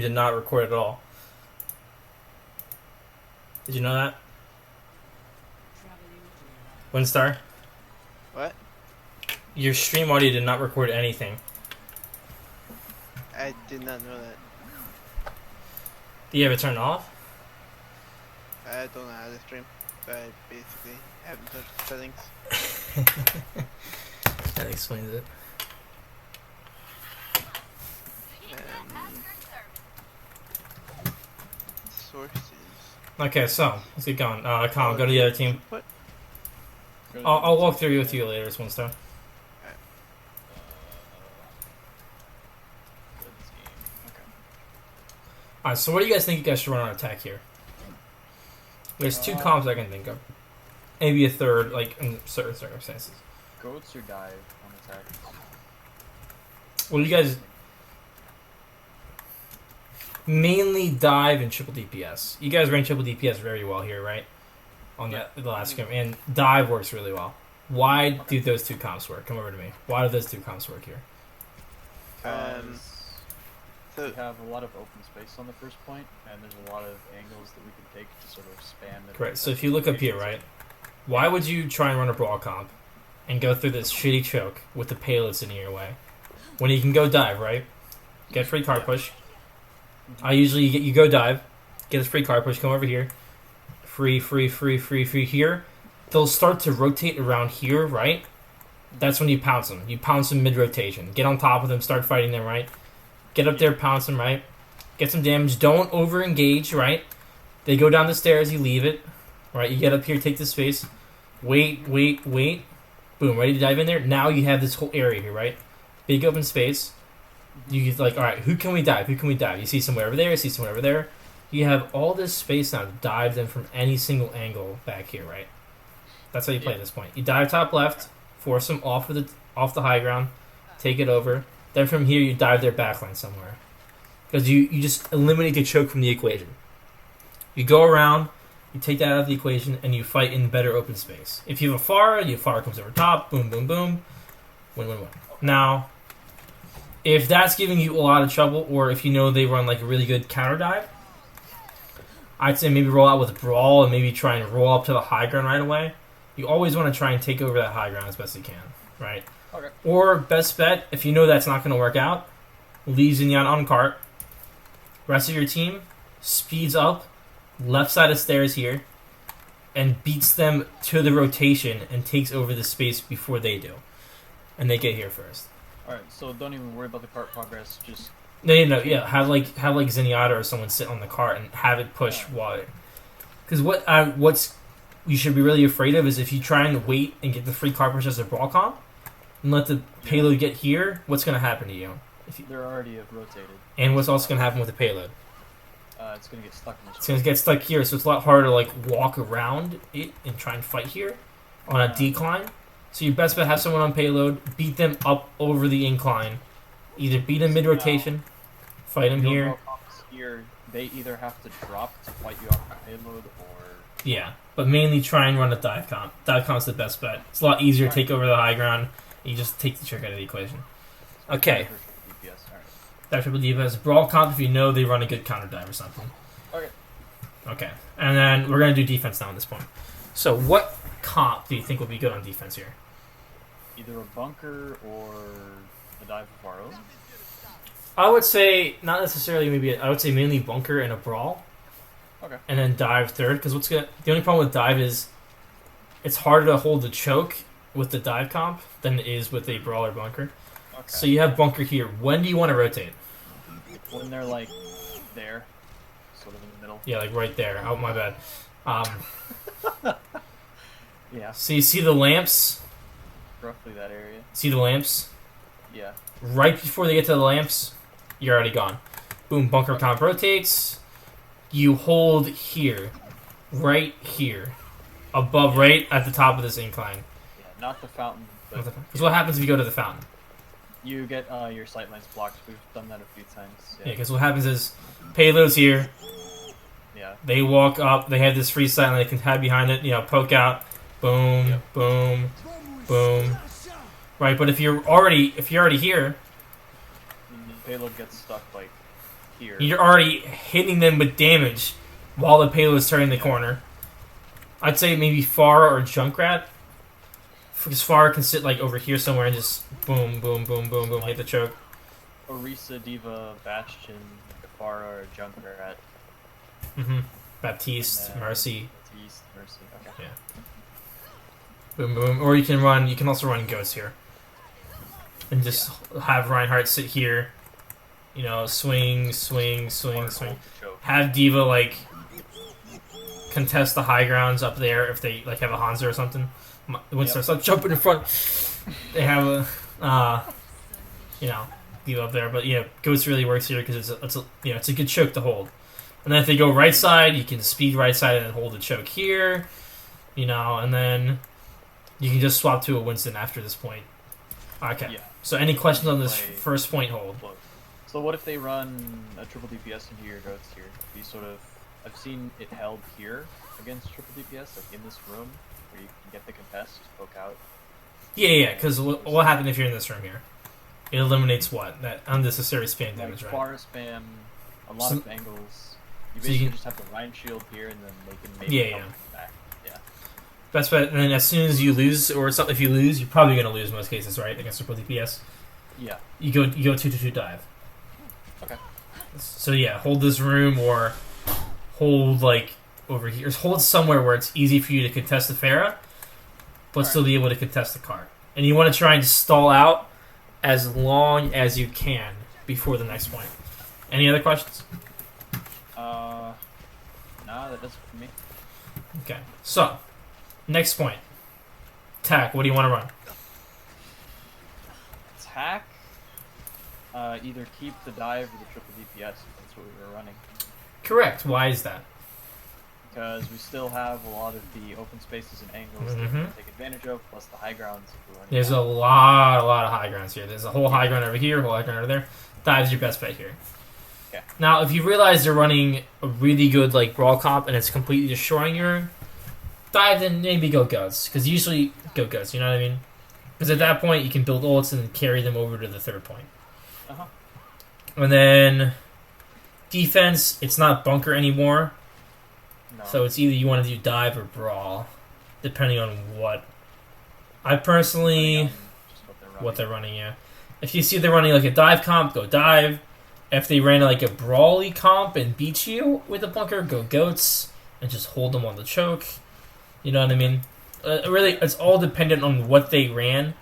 did not record at all. Did you know that? Windstar? What? Your stream audio did not record anything. I did not know that. Do you have it turned off? I don't know how to stream, so I basically haven't touched the settings. That explains it. Sources. Okay, so let's get going. Colin, go to the other team. What? I'll walk through with you later, it's Windstar. Alright, so what do you guys think you guys should run on attack here? There's two comps I can think of. Maybe a third, like, in certain circumstances. Goats or dive on attack? Well, you guys mainly dive and triple DPS. You guys ran triple DPS very well here, right? On the last game. And dive works really well. Why do those two comps work? Come over to me. Why do those two comps work here? So we have a lot of open space on the first point, and there's a lot of angles that we can take to sort of span the... Correct. So if you look up here, right? Why would you try and run a brawl comp and go through this shitty choke with the payload sitting in your way when you can go dive, right? Get free card push. I usually you go dive, get a free card push, come over here, free here. They'll start to rotate around here, right? That's when you pounce them. You pounce them mid-rotation. Get on top of them, start fighting them, right? Get up there, pounce them, right? Get some damage. Don't over-engage, right? They go down the stairs, you leave it, right? You get up here, take the space. Wait. Boom, ready to dive in there? Now you have this whole area here, right? Big open space. You like, alright, who can we dive? You see somewhere over there, you see somewhere over there. You have all this space now to dive them from any single angle back here, right? That's how you play at this point. You dive top left, force them off the high ground, take it over. Then from here, you dive their backline somewhere. Because you just eliminate the choke from the equation. You go around, you take that out of the equation, and you fight in better open space. If you have a Pharah comes over top, boom, boom, boom. Win. Now, if that's giving you a lot of trouble, or if you know they run like a really good counter dive, I'd say maybe roll out with a brawl and maybe try and roll up to the high ground right away. You always want to try and take over that high ground as best you can, right? Okay. Or best bet, if you know that's not going to work out, leave Xinyan on cart. Rest of your team speeds up left side of stairs here and beats them to the rotation and takes over the space before they do, and they get here first. All right. So don't even worry about the cart progress. Just No, yeah. Have like Zenyatta or someone sit on the cart and have it push while. Because what's you should be really afraid of is if you try and wait and get the free cart push as a brawl comp and let the payload get here, what's going to happen to you? They're already rotated. And what's also going to happen with the payload? It's going to get stuck in this. It's going to get stuck here, so it's a lot harder to like walk around it and try and fight here on a decline. So your best bet, have someone on payload, beat them up over the incline. Either beat them mid-rotation, fight them here. Here, they either have to drop to fight you off the payload, or... Yeah, but mainly try and run a dive comp. Dive comp's the best bet. It's a lot easier to take over the high ground, and you just take the trick out of the equation. Okay. That triple DPS. Brawl comp if you know they run a good counter dive or something. Okay. And then we're going to do defense now at this point. So what comp do you think will be good on defense here? Either a bunker or a dive of our own. I would say, not necessarily maybe, I would say mainly bunker and a brawl. Okay. And then dive third, because the only problem with dive is it's harder to hold the choke with the dive comp than it is with a brawl or bunker. Okay. So you have bunker here. When do you want to rotate? When they're like there, sort of in the middle. Yeah, like right there. Oh, my bad. Yeah. So you see the lamps? Roughly that area. See the lamps? Yeah. Right before they get to the lamps, you're already gone. Boom, bunker comp rotates. You hold here. Right here. Above, right at the top of this incline. Yeah, not the fountain. Because what happens if you go to the fountain? You get your sightlines blocked. We've done that a few times. Yeah, because what happens is payload's here. Yeah. They walk up. They have this free sightline. They can hide behind it. Poke out. Boom, boom, boom. Right, but if you're already here, the payload gets stuck like here. You're already hitting them with damage while the payload's turning the corner. I'd say maybe Pharah or Junkrat. Because Pharah can sit like over here somewhere and just boom, boom, boom, boom, boom, hit the choke. Orisa, Diva, Bastion, Pharah, or Junkrat. Baptiste, Mercy. Baptiste, Mercy. Okay. Yeah. Boom, boom. Or you can also run Ghost here. And just have Reinhardt sit here. You know, swing, swing, swing, Or swing. hold the choke. Have Diva like contest the high grounds up there if they like have a Hanzo or something. Once they start jumping in front, they have a you know, Diva up there. But yeah, Ghost really works here because it's a good choke to hold. And then if they go right side, you can speed right side and then hold the choke here. You know, and then you can just swap to a Winston after this point. Okay. Yeah. So any questions on this first point hold? So what if they run a triple DPS into your Ghost here? I've seen it held here against triple DPS, like in this room, where you can get the contest, just poke out. Yeah, because what happened if you're in this room here? It eliminates what? That unnecessary spam damage, right? Far spam, a lot of angles. You So basically you can- just have the Rhine shield here, and then they can maybe Yeah. come back. Yeah. Best bet. And then as soon as you lose, or something, if you lose, you're probably gonna lose in most cases, right? Against triple DPS, Yeah. you go 2-2 dive. Okay. So yeah, hold this room or hold like over here. Hold somewhere where it's easy for you to contest the Pharah, but still be able to contest the cart. And you want to try and stall out as long as you can before the next point. Any other questions? Nah, that does it for me. Okay. So, next point. Attack. What do you want to run? Attack. Either keep the dive or the triple DPS. That's what we were running. Correct. Why is that? Because we still have a lot of the open spaces and angles that we can take advantage of, plus the high grounds if we're running. There's a lot of high grounds here. There's a whole high ground over here, a whole high ground over there. Dive's your best bet here. Okay. Now, if you realize they're running a really good like brawl comp and it's completely destroying your dive, then maybe go Guts. Because usually go Guts, you know what I mean? Because at that point, you can build ults and carry them over to the third point. Uh-huh. And then defense, it's not bunker anymore. No. So it's either you want to do dive or brawl, depending on what. I personally, Just what they're running, yeah. If you see they're running like a dive comp, go dive. If they ran like a brawly comp and beat you with a bunker, go goats and just hold them on the choke. You know what I mean? Really, it's all dependent on what they ran.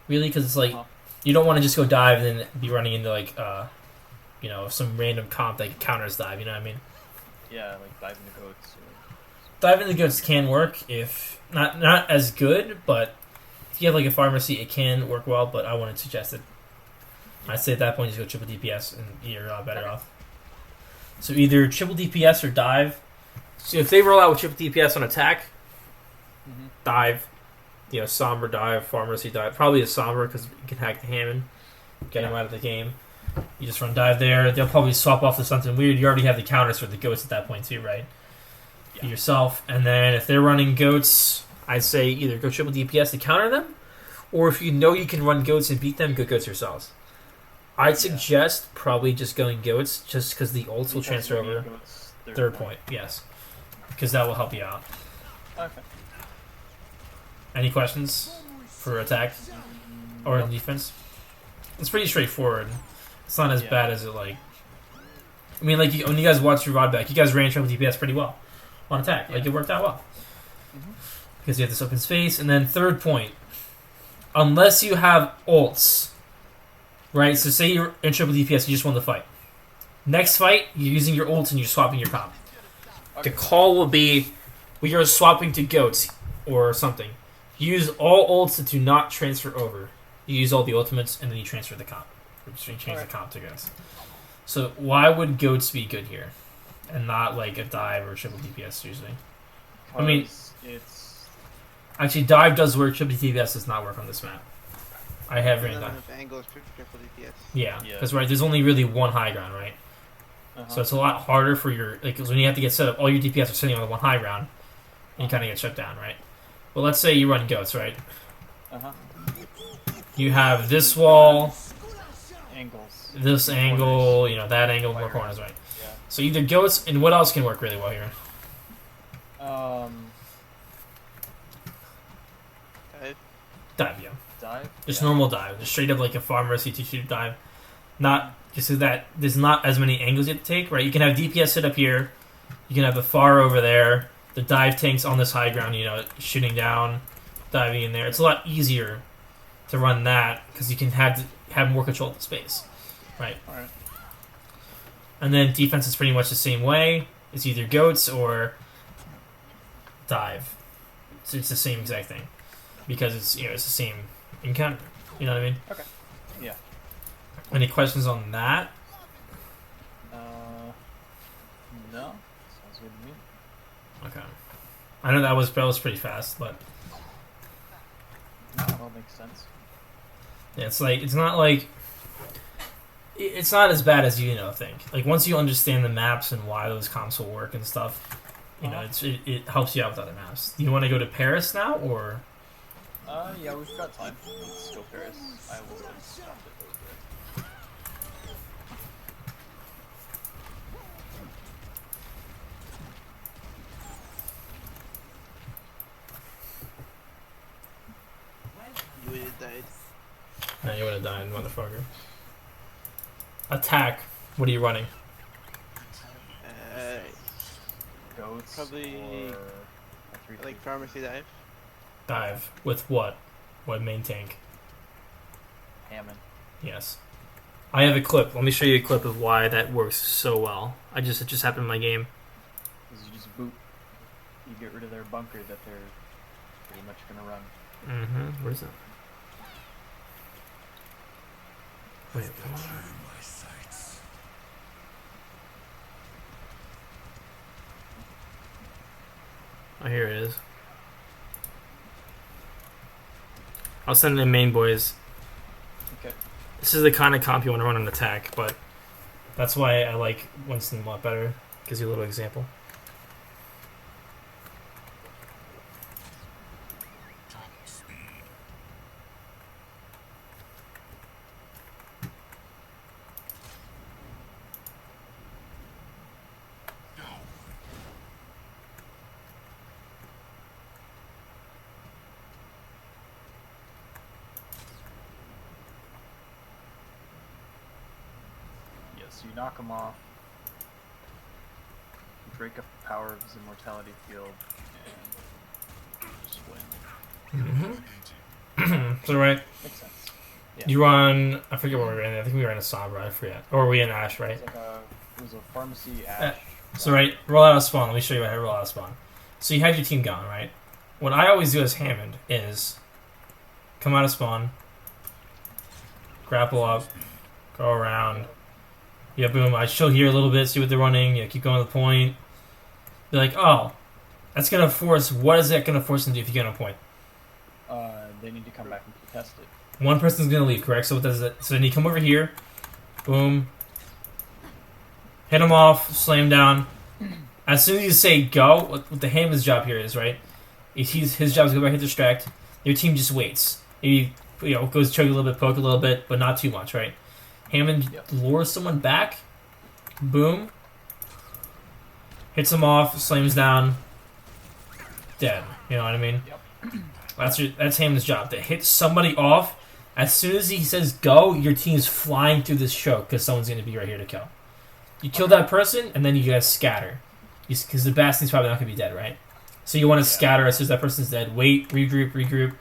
Really, because it's like you don't want to just go dive and then be running into like you know, some random comp that counters dive. You know what I mean? Yeah, like diving the goats. Diving the goats can work if not as good, but if you have like a pharmacy, it can work well. But I wouldn't suggest it. I'd say at that point, just go triple DPS and you're a lot better off. So either triple DPS or dive. So if they roll out with triple DPS on attack, dive, you know, somber dive, pharmacy dive, probably a somber because you can hack the Hammond, get him out of the game. You just run dive there. They'll probably swap off to something weird. You already have the counters for the goats at that point too, right? Yeah. Yourself. And then if they're running goats, I'd say either go triple DPS to counter them, or if you know you can run goats and beat them, go goats yourselves. I'd suggest probably just going goats, just because the ults will transfer over third point. Yes, because that will help you out. Okay. Any questions for attack or defense? It's pretty straightforward. It's not as bad as it like. I mean, like when you guys watched your VOD back, you guys ran triple DPS pretty well on attack. Like it worked out well because you have this open space. And then third point, unless you have ults. Right, so say you're in triple DPS, you just won the fight. Next fight, you're using your ult and you're swapping your comp. The call will be, we are swapping to goats or something. Use all ults that do not transfer over. You use all the ultimates and then you transfer the comp. Or change the comp to goats. So why would goats be good here? And not like a dive or triple DPS usually? I mean, it's actually dive does work, triple DPS does not work on this map. I have ran dive. Angles, triple DPS. Yeah, because right, there's only really one high ground, right? So it's a lot harder for your like because when you have to get set up, all your DPS are sitting on the one high ground, and you kind of get shut down, right? Well, let's say you run goats, right? You have this wall, angles. This angle, you know, that angle, more corners, right? Yeah. So either goats, and what else can work really well here? Dive, yeah. Dive. Just yeah. normal dive. Just straight up like a farmer CT2 dive. Not just so that there's not as many angles you have to take, right? You can have DPS sit up here. You can have the far over there. The dive tanks on this high ground, you know, shooting down, diving in there. It's a lot easier to run that because you can have more control of the space, right? Alright. And then defense is pretty much the same way. It's either goats or dive. So it's the same exact thing because it's it's the same encounter. You know what I mean? Okay. Yeah. Any questions on that? No. Sounds good to me. Okay. I know that was pretty fast, but No, that all makes sense. yeah, it's not as bad as you think. Like once you understand the maps and why those comps will work and stuff, it helps you out with other maps. Do you want to go to Paris now or? Yeah, we've got time. Let's go Paris. I will stop it. You would have died. No, you would have died, motherfucker. Attack. What are you running? Goats. Probably or like pharmacy dive. Dive with what? What main tank? Hammond. Yes. I have a clip. Let me show you a clip of why that works so well. It just happened in my game. Because you just boot. You get rid of their bunker that they're pretty much gonna run. Mm-hmm. Where's that? Wait. What? Oh, here it is. I'll send it in main, boys. Okay. This is the kind of comp you want to run an attack, but that's why I like Winston a lot better. Gives you a little example. So you knock him off, you break up the power of his immortality field, and you just win. Mm-hmm. So right, Makes sense. Yeah. you run. I forget what we were in. I think we were in a Sombra. I forget. Or were we in Ash? Right. It was a pharmacy Ash. So right, roll out of spawn. Let me show you how to roll out of spawn. So you have your team going, right? What I always do as Hammond is come out of spawn, grapple up, go around. Yeah, boom. I chill here a little bit, see what they're running. Yeah, keep going to the point. They're like, oh, that's gonna force. What is that gonna force them to do if you get on a point? They need to come back and contest it. One person's gonna leave, correct? So what does it? So then you come over here, boom, hit him off, slam down. As soon as you say go, what the Hammond's job here is, right? His job is to go back and distract. Your team just waits. Maybe goes choke a little bit, poke a little bit, but not too much, right? Hammond lures someone back, boom, hits him off, slams down, dead. You know what I mean? Yep. That's Hammond's job, to hit somebody off. As soon as he says go, your team's flying through this choke because someone's going to be right here to kill. You kill that person, and then you guys scatter. Because the Bastion's probably not going to be dead, right? So you want to scatter as soon as that person's dead. Wait, regroup.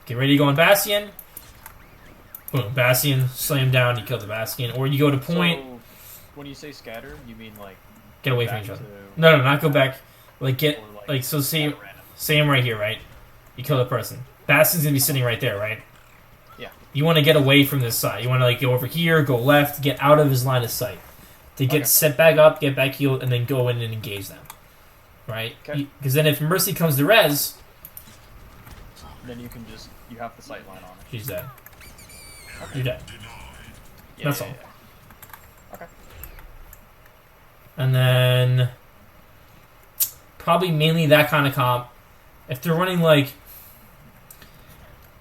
Get ready to go on Bastion. Boom, Bastion, slam down, you kill the Bastion. Or you go to point. So, when you say scatter, you mean like get away from each other. No, not go back. Like get, so say I'm right here, right? You kill the person. Bastion's going to be sitting right there, right? Yeah. You want to get away from this side. You want to go over here, go left, get out of his line of sight. To get set back up, get back healed, and then go in and engage them. Right? Because then if Mercy comes to res, then you have the sight line on it. She's dead. Okay. You're dead. Yeah, That's all. Yeah. Okay. And then probably mainly that kind of comp. If they're running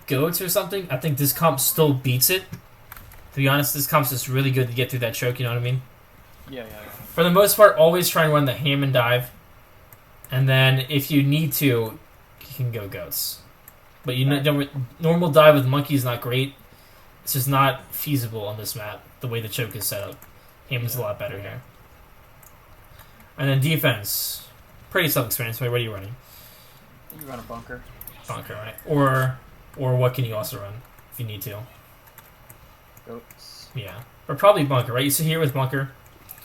goats or something, I think this comp still beats it. To be honest, this comp's just really good to get through that choke, you know what I mean? Yeah. For the most part, always try and run the ham and dive. And then, if you need to, you can go goats. But normal dive with monkey is not great. It's just not feasible on this map, the way the choke is set up. Ham is a lot better here. And then defense. Pretty self-explanatory. What are you running? You run a bunker. Bunker, right? Or what can you also run, if you need to? Goats. Yeah. Or probably bunker, right? You sit here with bunker.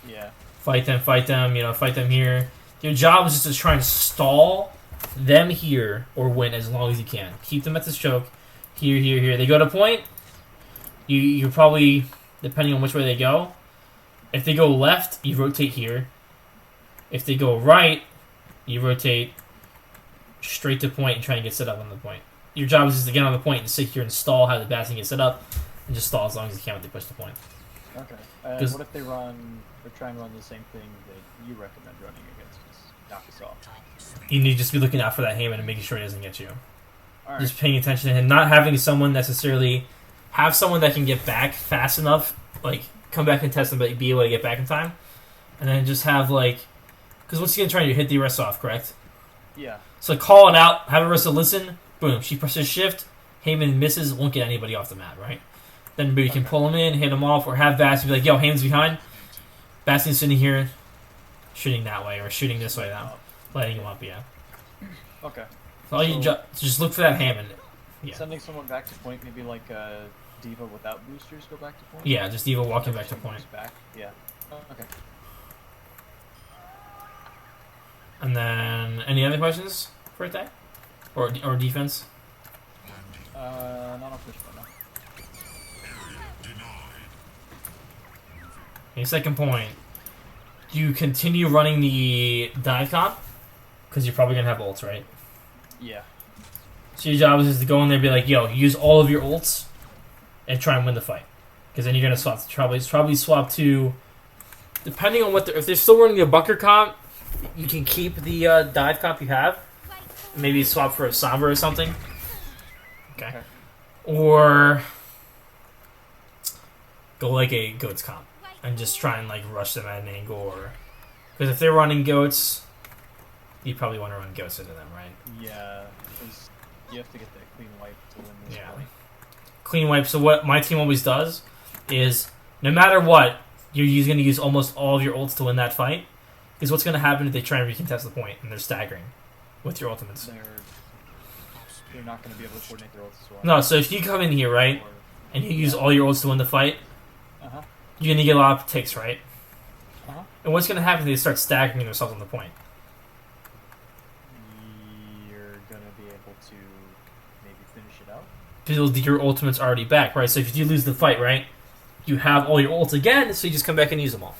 Yeah. Fight them, fight them here. Your job is just to try and stall them here or win as long as you can. Keep them at this choke. Here. They go to point. You probably, depending on which way they go, if they go left, you rotate here. If they go right, you rotate straight to point and try and get set up on the point. Your job is just to get on the point and sit here and stall how the bastion gets set up, and just stall as long as you can when they push the point. Okay. And what if they try and run the same thing that you recommend running against us? Knock us off. You need to just be looking out for that Heyman and making sure he doesn't get you. Alright. Just paying attention to him, not having someone necessarily have someone that can get back fast enough, like come back and test them, but be able to get back in time, and then just have because what's he gonna try to hit the arrest off, correct? Yeah. So call it out, have Arista listen, boom, she presses shift, Heyman misses, won't get anybody off the map, right? Then you can pull him in, hit him off, or have Bastion be like, yo, Heyman's behind. Bastion's sitting here, shooting that way, or shooting this way now. Lighting him up, yeah. Okay. So all you just look for that Hammond. Yeah. Sending someone back to point, maybe like Diva without boosters go back to point? Yeah, just Diva walking back to point. Back? Yeah. Oh, okay. And then, any other questions for attack? Or defense? Not on push right now. Okay, second point. Do you continue running the dive comp? Because you're probably going to have ults, right? Yeah. So your job is just to go in there and be like, yo, use all of your ults and try and win the fight. Because then you're going to probably swap to, depending on if they're still running the bunker comp, you can keep the dive comp you have. Maybe swap for a Sombra or something. Okay. Or go like a goats comp and just try and rush them at an angle. Or because if they're running goats, you probably want to run goats into them, right? Yeah, because you have to get that clean wipe to win this one. Clean wipe. So what my team always does is, no matter what, you're going to use almost all of your ults to win that fight. Because what's going to happen if they try and recontest the point and they're staggering with your ultimates? They're not going to be able to coordinate their ults as well. No, so if you come in here, right, and you use all your ults to win the fight, you're going to get a lot of ticks, right? And what's going to happen if they start staggering themselves on the point? You're going to be able to maybe finish it out. Because your ultimate's already back, right? So if you lose the fight, right, you have all your ults again, so you just come back and use them all.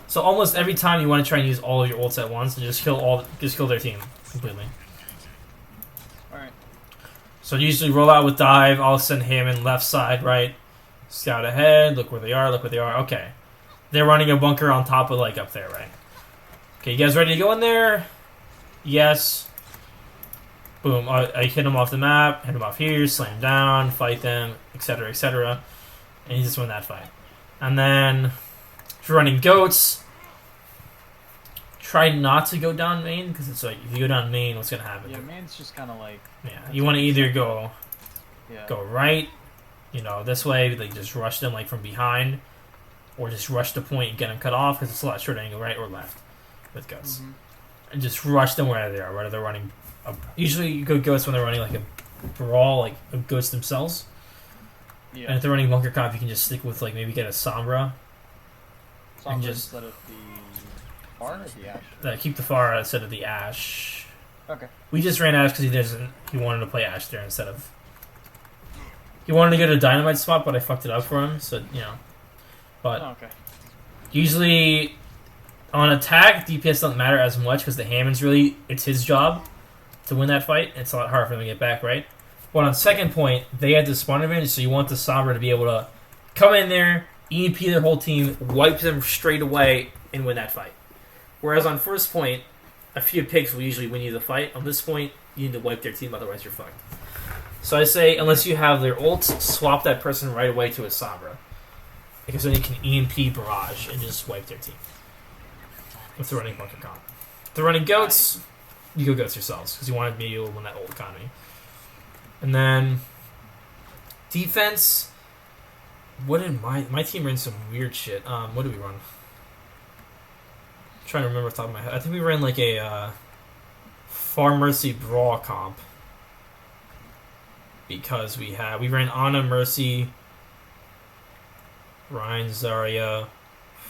So almost every time you want to try and use all of your ults at once and just kill their team completely. Alright. So usually roll out with dive, I'll send him in left side, right? Scout ahead, look where they are, okay. They're running a bunker on top of up there, right? Okay, you guys ready to go in there? Yes. Boom, I hit him off the map, hit him off here, slam down, fight them, etc., etc. And you just win that fight. And then, if you're running goats, try not to go down main, because it's if you go down main, what's going to happen? Yeah, main's just kind of yeah, you want to either go right, this way, just rush them from behind, or just rush the point and get them cut off, because it's a lot shorter angle, right or left, with goats. And just rush them wherever they are, whether they're running, usually you go goats when they're running a brawl, of goats themselves. Yeah. And if they're running bunker comp, you can just stick with maybe get a Sombra. And just instead of the Pharah or the Ashe? Keep the Pharah instead of the Ashe. Okay. We just ran Ashe because he wanted to play Ashe there instead of. He wanted to go to Dynamite spot, but I fucked it up for him. So but okay. Usually on attack, DPS doesn't matter as much because the Hammond's it's his job to win that fight. It's a lot harder for him to get back, right? But on second point, they had the spawn advantage, so you want the Sombra to be able to come in there, EMP their whole team, wipe them straight away, and win that fight. Whereas on first point, a few picks will usually win you the fight. On this point, you need to wipe their team, otherwise you're fucked. So I say, unless you have their ult, swap that person right away to a Sombra. because then you can EMP barrage and just wipe their team. If they're running bunker comp. If they're running goats, you go goats yourselves because you want to be able to win that old economy. And then defense. What did my team ran some weird shit? What did we run? I'm trying to remember off the top of my head. I think we ran like a Far Mercy Brawl comp because we ran Ana Mercy, Ryan Zarya,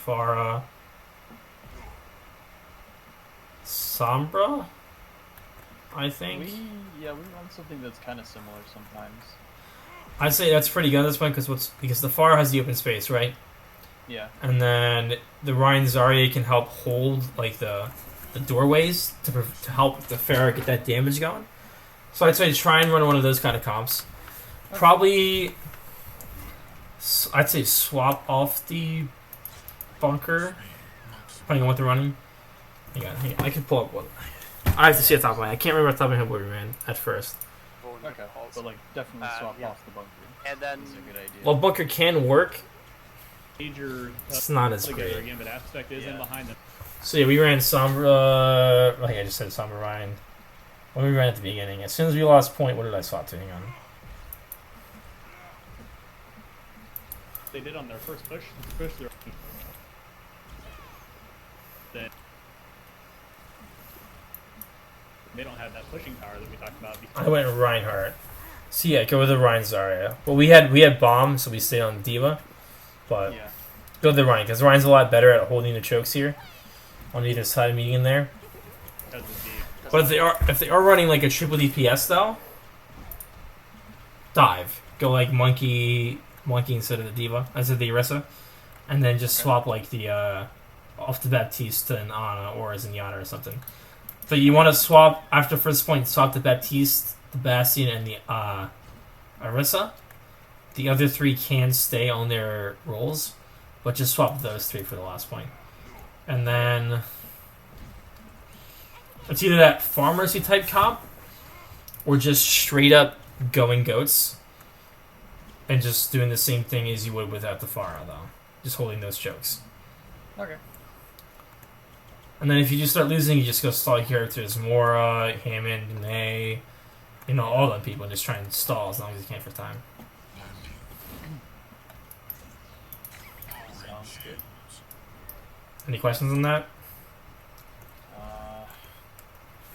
Farah, Sombra, I think. We run something that's kind of similar sometimes. I'd say that's pretty good at this point because the Farah has the open space, right? Yeah. And then the Ryan Zarya can help hold like the doorways to help the Farah get that damage going. So I'd say try and run one of those kind of comps. Probably, I'd say swap off the bunker, depending on what they're running. Hang on. I can pull up one. I have to see at the top of my head. I can't remember at the top of my head what we ran at first. Okay, but like definitely swap off the bunker. And then That's a good idea. Well, bunker can work. Major It's not as together great. again, but aspect is in behind them. So yeah, we ran Sombra. I think I just said Sombra Ryan. What did we ran at the beginning? As soon as we lost point, what did I swap to? Hang on. They did on their first push. Their then they don't have that pushing power that we talked about before. I went Reinhardt. So yeah, go with the Ryan Zarya. Well, we had bomb, so we stayed on Diva. But Yeah. go with the Ryan because Ryan's a lot better at holding the chokes here on either side of me in there. Because of the But if they are running like a triple DPS though, dive. Go like monkey instead of the Diva, instead of the Orisa, and then just swap like the off the Baptiste and Ana or Zenyatta or something. So you want to swap after first point, swap the Baptiste, the Bastion, and the Orisa. The other three can stay on their roles, but just swap those three for the last point. And then it's either that Pharmacy type comp or just straight up going goats and just doing the same thing as you would without the Pharah, though. Just holding those chokes. Okay. And then if you just start losing, you just go stall characters. Mora, Hammond, May, all them people, and just try and stall as long as you can for time. Sounds good. Any questions on that?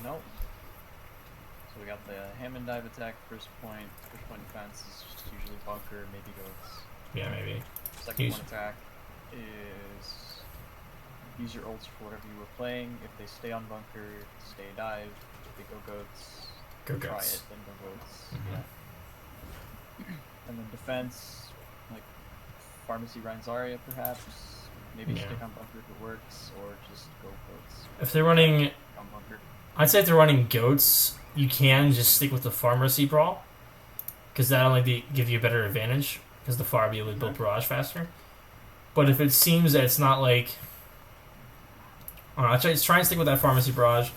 No. So we got the Hammond dive attack, first point defense is just usually bunker, maybe goats. Yeah, maybe. Second one attack is use your ults for whatever you were playing. If they stay on bunker, stay dive. If they go goats, Go try goats. it, then go goats. Mhm. Yeah. And then defense, like Pharmacy Ryan Zarya perhaps. Maybe Yeah. stick on bunker if it works, or just go goats. If they're running, On bunker. I'd say if they're running goats, you can just stick with the Pharmacy Brawl, because that'll only give you a better advantage, because the Pharah will be able to build barrage faster. But if it seems that it's not like, I don't know, try and stick with that Pharmacy Barrage,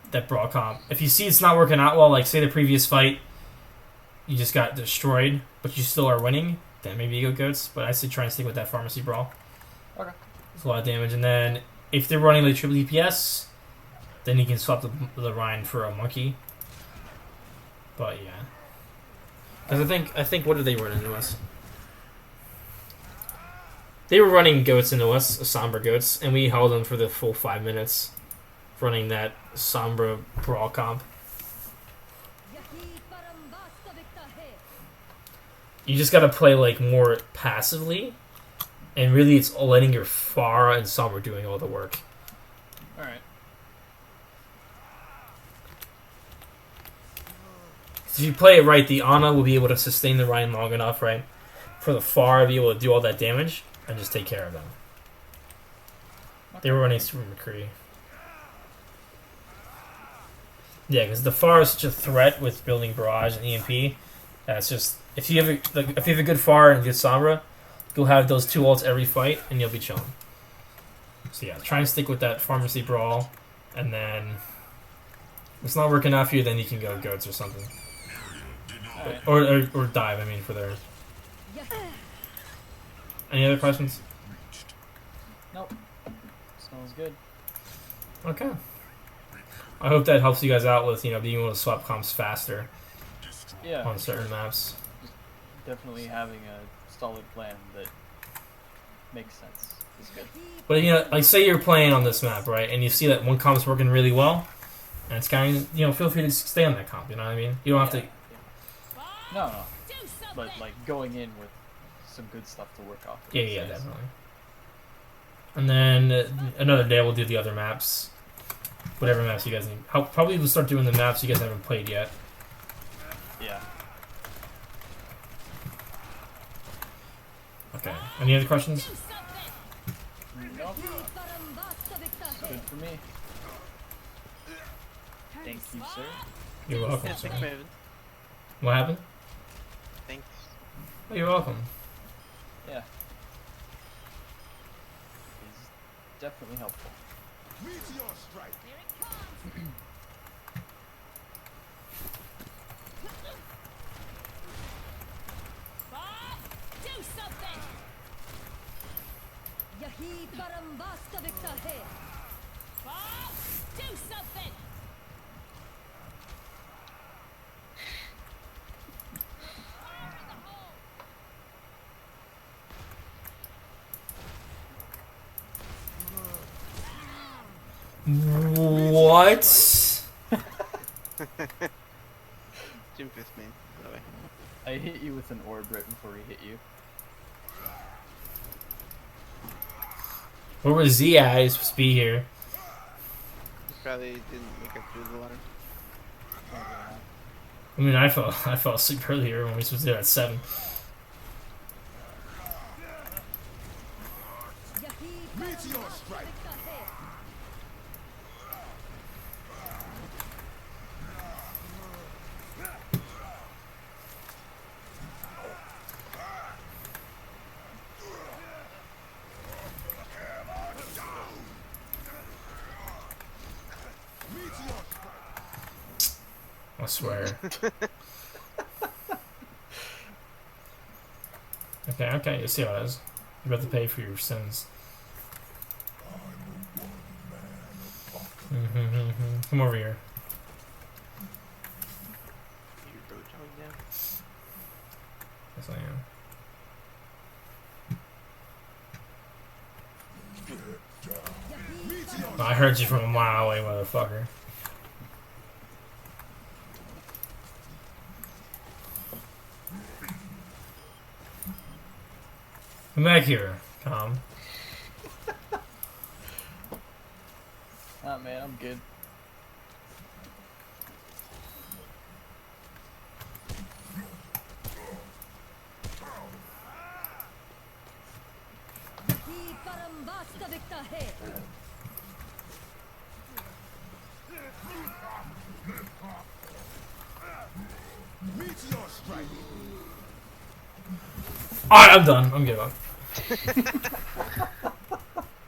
that Brawl comp. If you see it's not working out well, like say the previous fight, you just got destroyed, but you still are winning, then maybe you go goats. But I say try and stick with that Pharmacy Brawl. Okay. It's a lot of damage. And then if they're running like triple DPS, then you can swap the Rhine for a monkey. But yeah, because I think what did they run into us? They were running goats into us, Sombra goats, and we held them for the full 5 minutes, running that Sombra Brawl comp. You just gotta play like more passively, and really it's letting your Pharah and Sombra doing all the work. Alright. If you play it right, the Ana will be able to sustain the Rhine long enough, right, for the Pharah to be able to do all that damage and just take care of them. They were running Super McCree. Yeah, because the Pharah is such a threat with building barrage and EMP. That's just if you have a good Pharah and good Sombra, you'll have those two ults every fight and you'll be chilling. So yeah, try and stick with that Pharmacy Brawl, and then if it's not working out for you, then you can go goats or something. Alright. Or dive, I mean, for their... Any other questions? Nope. Smells good. Okay. I hope that helps you guys out with, being able to swap comps faster Yeah. on certain maps. Definitely having a solid plan that makes sense is good. But, like, say you're playing on this map, right, and you see that one comp's working really well, and it's kind of, feel free to stay on that comp, you know what I mean? You don't have to... Yeah. No. But, like, going in with some good stuff to work off. Yeah, definitely. And then another day we'll do the other maps. Whatever maps you guys need. Probably we'll start doing the maps you guys haven't played yet. Yeah. Okay. Any other questions? Nope. Good for me. Thank you, sir. You're welcome, Yeah, sir. thanks, Maven. What happened? Thanks. Oh, you're welcome. Yeah. It's definitely helpful. Do something! यही परम वास्तविकता है। Do something! What? Jim Fist main, by the way. I hit you with an orb right before he hit you. Where was Z at? He's supposed to be here. He probably didn't make it through the water. I mean, I fell asleep earlier when we were supposed to do it at 7. I swear. Okay, you see how it is. You're about to pay for your sins. Come over here. You road jog down. Yes, I am. Oh, I heard you from a mile away, motherfucker. Come back here, Tom. Ah, man, I'm good. यही परम वास्तविकता है। Alright, I'm done. I'm good.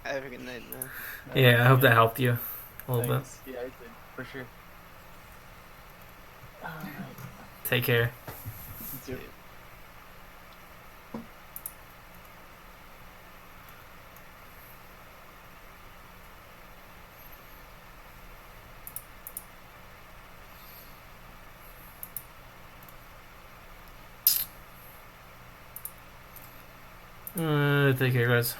Have a good night, man. Yeah, I hope that helped you a little bit. Thanks. Yeah, I did, for sure. Take care. You too. Take care, guys.